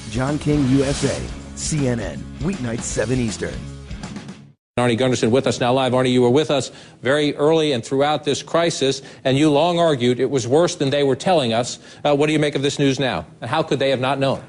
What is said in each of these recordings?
John King, USA, CNN, weeknights 7 Eastern. Arnie Gunderson with us now live. Arnie, you were with us very early and throughout this crisis, and you long argued it was worse than they were telling us. What do you make of this news now? How could they have not known?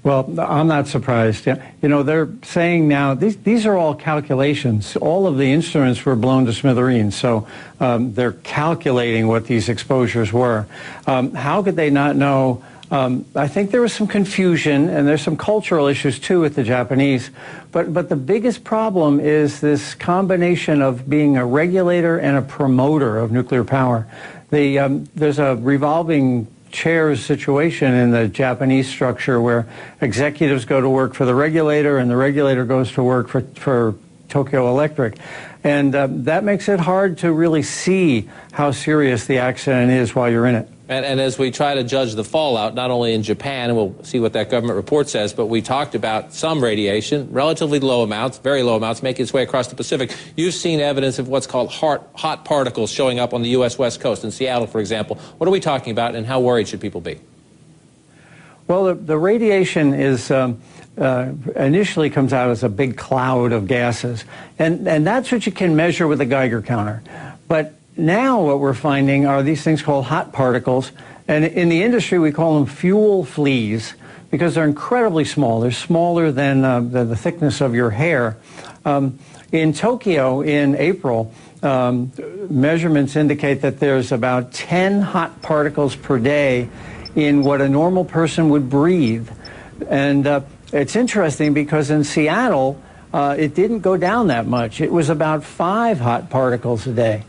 Well, I'm not surprised. You know, they're saying now, these are all calculations. All of the instruments were blown to smithereens, so they're calculating what these exposures were. How could they not know? I think there was some confusion, and there's some cultural issues, too, with the Japanese. But the biggest problem is this combination of being a regulator and a promoter of nuclear power. There's a revolving chairs situation in the Japanese structure where executives go to work for the regulator and the regulator goes to work for Tokyo Electric. And that makes it hard to really see how serious the accident is while you're in it. And as we try to judge the fallout, not only in Japan, and we'll see what that government report says, but we talked about some radiation, relatively low amounts, very low amounts, making its way across the Pacific. You've seen evidence of what's called hot particles showing up on the U.S. West Coast, in Seattle, for example. What are we talking about, and how worried should people be? Well, the radiation is initially comes out as a big cloud of gases, and that's what you can measure with a Geiger counter. But now what we're finding are these things called hot particles, and in the industry we call them fuel fleas because they're incredibly small. They're smaller than the thickness of your hair. In Tokyo in April, measurements indicate that there's about 10 hot particles per day in what a normal person would breathe. And it's interesting because in Seattle, it didn't go down that much. It was about 5 hot particles a day.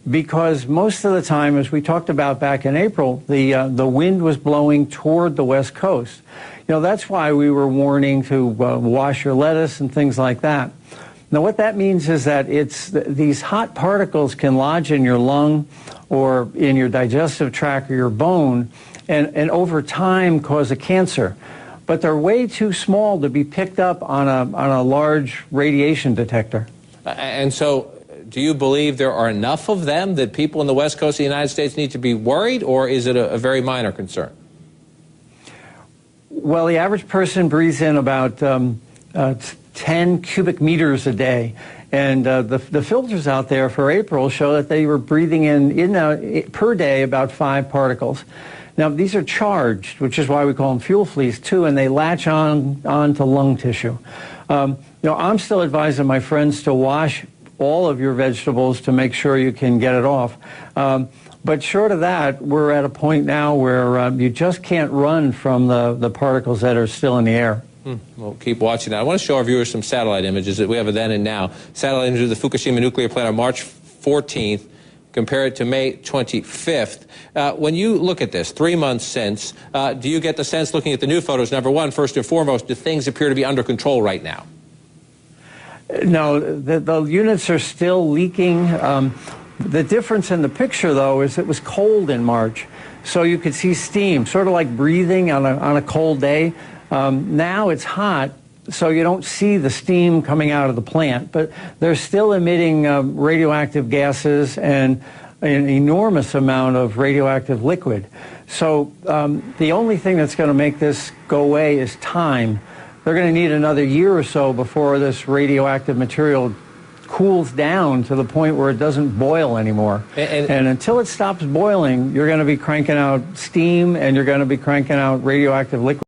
Because most of the time, as we talked about back in April, the wind was blowing toward the West Coast. You know, that's why we were warning to wash your lettuce and things like that. Now, what that means is that these hot particles can lodge in your lung or in your digestive tract or your bone and over time cause a cancer. But they're way too small to be picked up on a large radiation detector. And so, do you believe there are enough of them that people in the West Coast of the United States need to be worried, or is it a very minor concern? Well, the average person breathes in about 10 cubic meters a day. And the filters out there for April show that they were breathing in per day about 5 particles. Now, these are charged, which is why we call them fuel fleas, too, and they latch onto lung tissue. You know, I'm still advising my friends to wash all of your vegetables to make sure you can get it off. But short of that, we're at a point now where you just can't run from the particles that are still in the air. We'll keep watching that. I want to show our viewers some satellite images that we have a then and now. Satellite images of the Fukushima nuclear plant on March 14th. Compare it to May 25th. When you look at this, 3 months since, do you get the sense, looking at the new photos, number one, first and foremost, do things appear to be under control right now? No, the units are still leaking. The difference in the picture, though, is it was cold in March, so you could see steam, sort of like breathing on a cold day. Now it's hot, so you don't see the steam coming out of the plant, but they're still emitting radioactive gases and an enormous amount of radioactive liquid. So the only thing that's going to make this go away is time. They're going to need another year or so before this radioactive material cools down to the point where it doesn't boil anymore. And until it stops boiling, you're going to be cranking out steam and you're going to be cranking out radioactive liquid.